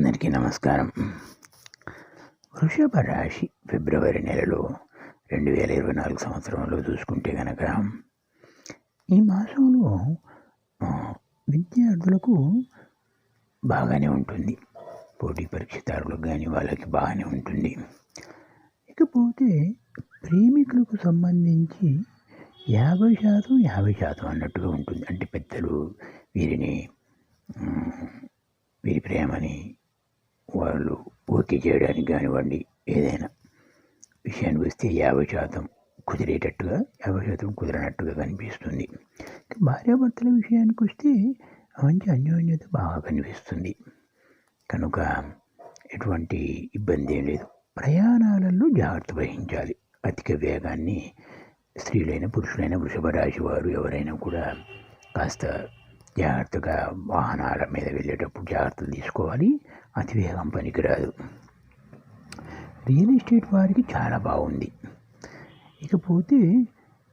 అందరికీ నమస్కారం. వృషభ రాశి ఫిబ్రవరి నెలలో 2024 సంవత్సరంలో చూసుకుంటే కనుక ఈ మాసంలో విద్యార్థులకు బాగానే ఉంటుంది. పోటీ పరీక్షదారులకు కానీ వాళ్ళకి బాగానే ఉంటుంది. ఇకపోతే ప్రేమికులకు సంబంధించి 50% అన్నట్టుగా ఉంటుంది. అంటే పెద్దలు వీరి ప్రేమని వాళ్ళు ఓకే చేయడానికి కానివ్వండి, ఏదైనా విషయానికి వస్తే 50% కుదిరేటట్టుగా 50% కుదిరినట్టుగా కనిపిస్తుంది. భార్యాభర్తల విషయానికి వస్తే మంచి అన్యోన్యత బాగా కనిపిస్తుంది. కనుక ఎటువంటి ఇబ్బంది ఏం లేదు. ప్రయాణాలలో జాగ్రత్త వహించాలి. అధిక వేగాన్ని స్త్రీలైన పురుషులైన వృషభ రాశి వారు ఎవరైనా కూడా కాస్త జాగ్రత్తగా వాహనాల మీద వెళ్ళేటప్పుడు జాగ్రత్తలు తీసుకోవాలి. అతివేగం పనికిరాదు. రియల్ ఎస్టేట్ వారికి చాలా బాగుంది. ఇకపోతే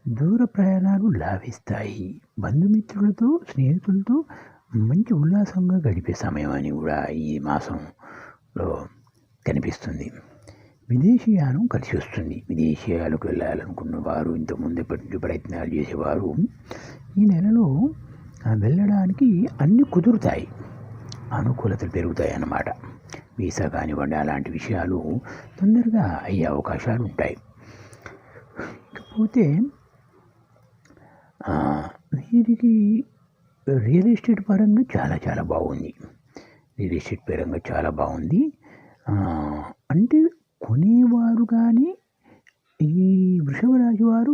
దూర ప్రయాణాలు లాభిస్తాయి. బంధుమిత్రులతో స్నేహితులతో మంచి ఉల్లాసంగా గడిపే సమయం అని కూడా ఈ మాసంలో కనిపిస్తుంది. విదేశీయానం కలిసి వస్తుంది. విదేశీయాలకు వెళ్ళాలనుకున్న వారు, ఇంతకుముందు ఎప్పటి నుంచి ప్రయత్నాలు చేసేవారు ఈ నెలలో వెళ్ళడానికి అన్నీ కుదురుతాయి. అనుకూలతలు పెరుగుతాయి అన్నమాట. వీసా కానివ్వండి, అలాంటి విషయాలు తొందరగా అయ్యే అవకాశాలు ఉంటాయి. ఇకపోతే వీరికి రియల్ ఎస్టేట్ పరంగా చాలా బాగుంది. రియల్ ఎస్టేట్ పరంగా చాలా బాగుంది. అంటే కొనేవారు కానీ ఈ వృషభ రాశి వారు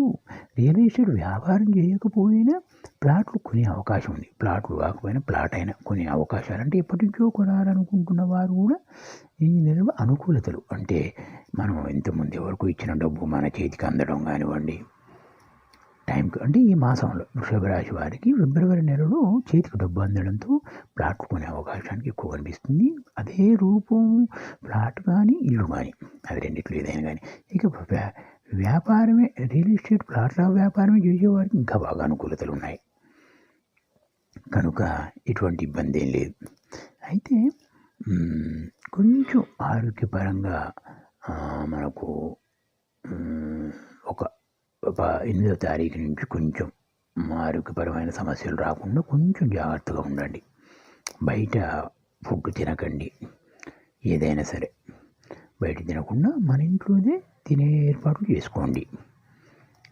రియల్ ఎస్టేట్ వ్యాపారం చేయకపోయినా ప్లాట్లు కొనే అవకాశం ఉంది. ప్లాట్లు కాకపోయినా ప్లాట్ అయినా కొనే అవకాశాలు, అంటే ఎప్పటి నుంచో కొనాలనుకుంటున్న వారు కూడా ఈ నెలలో అనుకూలతలు, అంటే మనం ఇంతకుముందు ఎవరికి ఇచ్చిన డబ్బు మన చేతికి అందడం కానివ్వండి, టైంకి, అంటే ఈ మాసంలో వృషభ రాశి వారికి ఫిబ్రవరి నెలలో చేతికి డబ్బు అందడంతో ప్లాట్లు కొనే అవకాశానికి ఎక్కువ కనిపిస్తుంది. అదే రూపం ప్లాట్ కానీ ఇల్లు కానీ, అది రెండిట్లో ఏదైనా కానీ. ఇక వ్యాపారమే రియల్ ఎస్టేట్ ప్లాట్ల వ్యాపారమే చేసేవారికి ఇంకా బాగా అనుకూలతలు ఉన్నాయి. కనుక ఎటువంటి ఇబ్బంది ఏం లేదు. అయితే కొంచెం ఆరోగ్యపరంగా మనకు ఒక 8వ తారీఖు నుంచి కొంచెం ఆరోగ్యపరమైన సమస్యలు రాకుండా కొంచెం జాగ్రత్తగా ఉండండి. బయట ఫుడ్ తినకండి. ఏదైనా సరే బయట తినకుండా మన ఇంట్లోనే తినే ఏర్పాట్లు చేసుకోండి.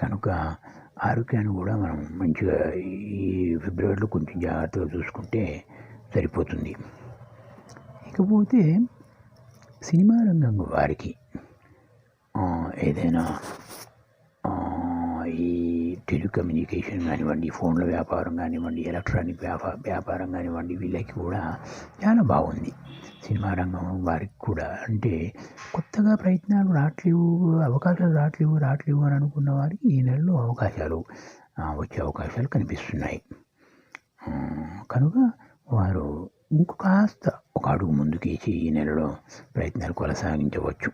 కనుక ఆరోగ్యాన్ని కూడా మనం మంచిగా ఈ ఫిబ్రవరిలో కొంచెం జాగ్రత్తగా చూసుకుంటే సరిపోతుంది. ఇకపోతే సినిమా రంగం వారికి ఏదైనా ఈ టెలికమ్యూనికేషన్ కానివ్వండి, ఫోన్ల వ్యాపారం కానివ్వండి, ఎలక్ట్రానిక్ వ్యాపారం కానివ్వండి, వీళ్ళకి కూడా చాలా బాగుంది. సినిమా రంగం వారికి కూడా, అంటే కొత్తగా ప్రయత్నాలు రావట్లేవు, అవకాశాలు రావట్లేవు అని అనుకున్న వారికి ఈ నెలలో అవకాశాలు వచ్చే అవకాశాలు కనిపిస్తున్నాయి. కనుక వారు ఇంకొకాస్త ఒక అడుగు ముందుకేసి ఈ నెలలో ప్రయత్నాలు కొనసాగించవచ్చు.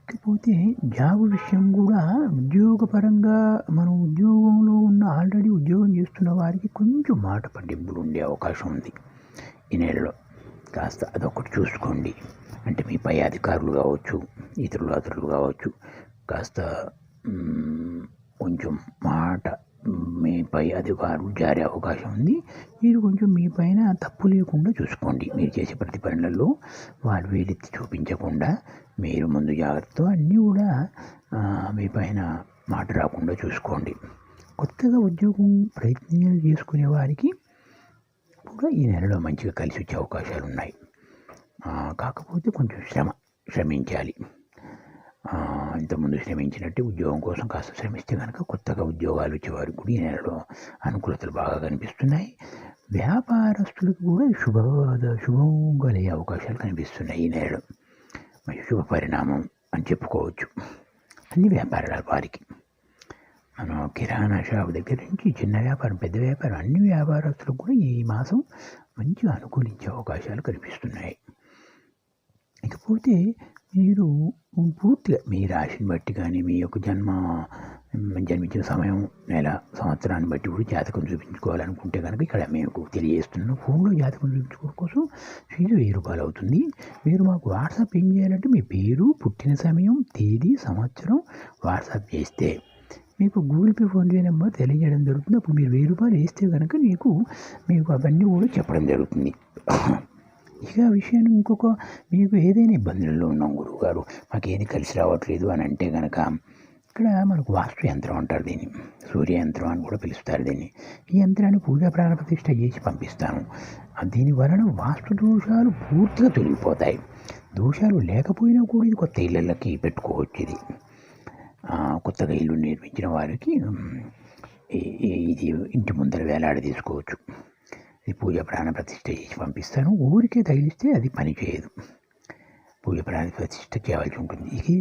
ఇకపోతే జాబ్ విషయం కూడా ఉద్యోగపరంగా మనం ఉద్యోగంలో ఉన్న ఆల్రెడీ ఉద్యోగం చేస్తున్న వారికి కొంచెం మాట పట్టింపులు ఉండే అవకాశం ఉంది ఈ నెలలో. కాస్త అదొకటి చూసుకోండి. అంటే మీ పై అధికారులు కావచ్చు, ఇతరులు కావచ్చు, కాస్త కొంచెం మాట మీ పై అధికారులు జారే అవకాశం ఉంది. మీరు కొంచెం మీ పైన తప్పు లేకుండా చూసుకోండి. మీరు చేసే ప్రతి పనులలో వాళ్ళు వేలెత్తి చూపించకుండా మీరు ముందు జాగ్రత్తతో అన్నీ కూడా మీ పైన మాట రాకుండా చూసుకోండి. కొత్తగా ఉద్యోగం ప్రయత్నాలు చేసుకునే వారికి కూడా ఈ నెలలో మంచిగా కలిసి వచ్చే అవకాశాలు ఉన్నాయి. కాకపోతే కొంచెం శ్రమించాలి. ఇంతకుముందు శ్రమించినట్టు ఉద్యోగం కోసం కాస్త శ్రమిస్తే కనుక కొత్తగా ఉద్యోగాలు వచ్చేవారికి కూడా ఈ నెలలో అనుకూలతలు బాగా కనిపిస్తున్నాయి. వ్యాపారస్తులకు కూడా శుభం కలిగే అవకాశాలు కనిపిస్తున్నాయి ఈ నెలలో. మరి శుభ పరిణామం అని చెప్పుకోవచ్చు అన్ని వ్యాపారాల వారికి. మనం కిరాణా షాప్ దగ్గర నుంచి చిన్న వ్యాపారం, పెద్ద వ్యాపారం, అన్ని వ్యాపారస్తులకు కూడా ఈ మాసం మంచిగా అనుకూలించే అవకాశాలు కనిపిస్తున్నాయి. ఇకపోతే మీరు పూర్తిగా మీ రాశిని బట్టి కానీ, మీ యొక్క జన్మ జన్మించిన సమయం, నెల, సంవత్సరాన్ని బట్టి కూడా జాతకం చూపించుకోవాలనుకుంటే కనుక ఇక్కడ మేము తెలియజేస్తున్నాం. ఫోన్లో జాతకం చూపించుకోవడం కోసం ఫీజు ₹1000 అవుతుంది. మీరు మాకు వాట్సాప్ ఏం చేయాలంటే మీ పేరు, పుట్టిన సమయం, తేదీ, సంవత్సరం వాట్సాప్ చేస్తే మీకు గూగుల్ పే, ఫోన్పే నెంబర్ తెలియజేయడం జరుగుతుంది. అప్పుడు మీరు ₹1000 వేస్తే కనుక మీకు అవన్నీ కూడా చెప్పడం జరుగుతుంది. ఇక విషయాన్ని మీకు ఏదైనా ఇబ్బందులలో ఉన్నాం గురువుగారు, మాకు ఏది కలిసి రావట్లేదు అని అంటే కనుక ఇక్కడ మనకు వాస్తు యంత్రం అంటారు దీన్ని, సూర్య యంత్రం అని కూడా పిలుస్తారు దీన్ని. ఈ యంత్రాన్ని పూజా ప్రాణ ప్రతిష్ఠ చేసి పంపిస్తాను. దీని వలన వాస్తు దోషాలు పూర్తిగా తొలగిపోతాయి. దోషాలు లేకపోయినా కూడా ఇది కొత్త ఇళ్ళకి పెట్టుకోవచ్చు. ఇది కొత్తగా ఇల్లు నిర్మించిన వారికి ఇది ఇంటి ముందర వేలాడ తీసుకోవచ్చు. ఇది పూజ ప్రాణ ప్రతిష్ఠ చేసి పంపిస్తాను. ఊరికే తగిలిస్తే అది పని చేయదు, పూజ ప్రాణ ప్రతిష్ఠ చేయవలసి ఉంటుంది. ఇది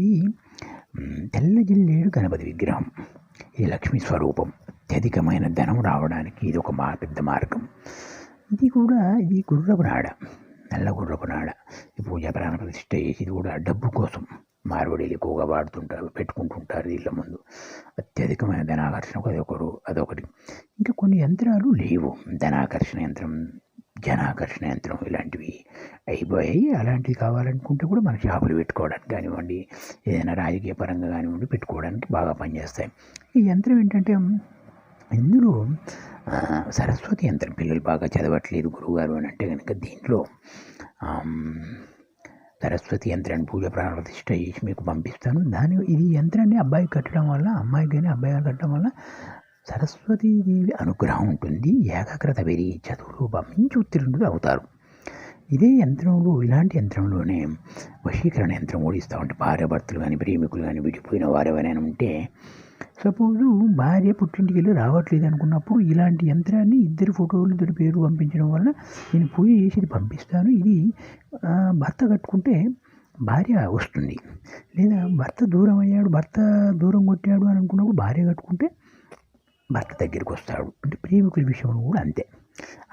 తెల్ల జిల్లేడు గణపతి విగ్రహం. ఇది లక్ష్మీ స్వరూపం. అత్యధికమైన ధనం రావడానికి ఇది ఒక పెద్ద మార్గం. ఇది గుర్రపు నాడ, నల్ల గుర్రపు నాడ. ఈ పూజా ప్రాణ ప్రతిష్ఠ చేసి ఇది కూడా డబ్బు కోసం మార్వడీలు ఎక్కువగా పెట్టుకుంటుంటారు ఇళ్ళ ముందు. అత్యధికమైన ధనాకర్షణకు అదొకటి. ఇంకా కొన్ని యంత్రాలు లేవు, ధనాకర్షణ యంత్రం, జనాకర్షణ యంత్రం ఇలాంటివి అయిపోయాయి. అలాంటివి కావాలనుకుంటే కూడా మన షాపులు పెట్టుకోవడానికి కానివ్వండి, ఏదైనా రాజకీయ పరంగా కానివ్వండి పెట్టుకోవడానికి బాగా పనిచేస్తాయి. ఈ యంత్రం ఏంటంటే ఇందులో సరస్వతి యంత్రం. పిల్లలు బాగా చదవట్లేదు గురువుగారు అని అంటే కనుక దీంట్లో సరస్వతి యంత్రాన్ని పూజ ప్రాణ ప్రతిష్ఠ చేసి మీకు పంపిస్తాను. ఈ యంత్రాన్ని అబ్బాయికి కట్టడం వల్ల, అమ్మాయికి కానీ అబ్బాయికి కట్టడం వల్ల సరస్వతీదేవి అనుగ్రహం ఉంటుంది. ఏకాగ్రత పెరిగి చదువులో మంచి ఉత్తీర్ణులు అవుతారు. ఇలాంటి యంత్రంలోనే వశీకరణ యంత్రం కూడా ఇస్తూ ఉంటే భార్యాభర్తలు కానీ ప్రేమికులు కానీ విడిపోయిన వారు ఎవరైనా ఉంటే, సపోజు భార్య పుట్టింటికి వెళ్ళి రావట్లేదు అనుకున్నప్పుడు ఇలాంటి యంత్రాన్ని ఇద్దరు ఫోటోలు, ఇద్దరు పేరు పంపించడం వల్ల నేను పూజ చేసి ఇది పంపిస్తాను. ఇది భర్త కట్టుకుంటే భార్య వస్తుంది, లేదా భర్త దూరం అయ్యాడు, భర్త దూరం కొట్టాడు అని అనుకున్నప్పుడు భార్య కట్టుకుంటే భర్త దగ్గరికి వస్తాడు. అంటే ప్రేమికుల విషయంలో కూడా అంతే.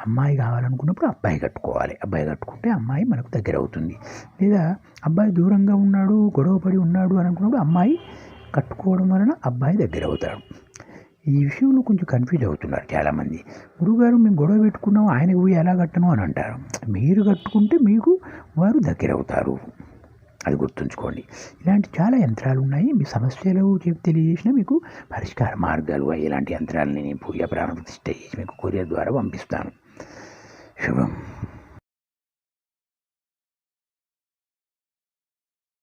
అమ్మాయి కావాలనుకున్నప్పుడు అబ్బాయి కట్టుకోవాలి, అబ్బాయి కట్టుకుంటే అమ్మాయి మనకు దగ్గర అవుతుంది. లేదా అబ్బాయి దూరంగా ఉన్నాడు, గొడవపడి ఉన్నాడు అని అనుకున్నప్పుడు అమ్మాయి కట్టుకోవడం వలన అబ్బాయి దగ్గర అవుతాడు. ఈ విషయంలో కొంచెం కన్ఫ్యూజ్ అవుతున్నారు చాలామంది. గురువుగారు మేము గొడవ పెట్టుకున్నాం, ఆయనకు పోయి ఎలా కట్టను అని అంటారు. మీరు కట్టుకుంటే మీకు వారు దగ్గర అవుతారు, అది గుర్తుంచుకోండి. ఇలాంటి చాలా యంత్రాలు ఉన్నాయి. మీ సమస్యలు తెలియజేసిన మీకు పరిష్కార మార్గాలు, ఇలాంటి యంత్రాలని నేను పూజ ప్రాణ ప్రతిష్ఠ చేసి మీకు కొరియర్ ద్వారా పంపిస్తాను. శుభం.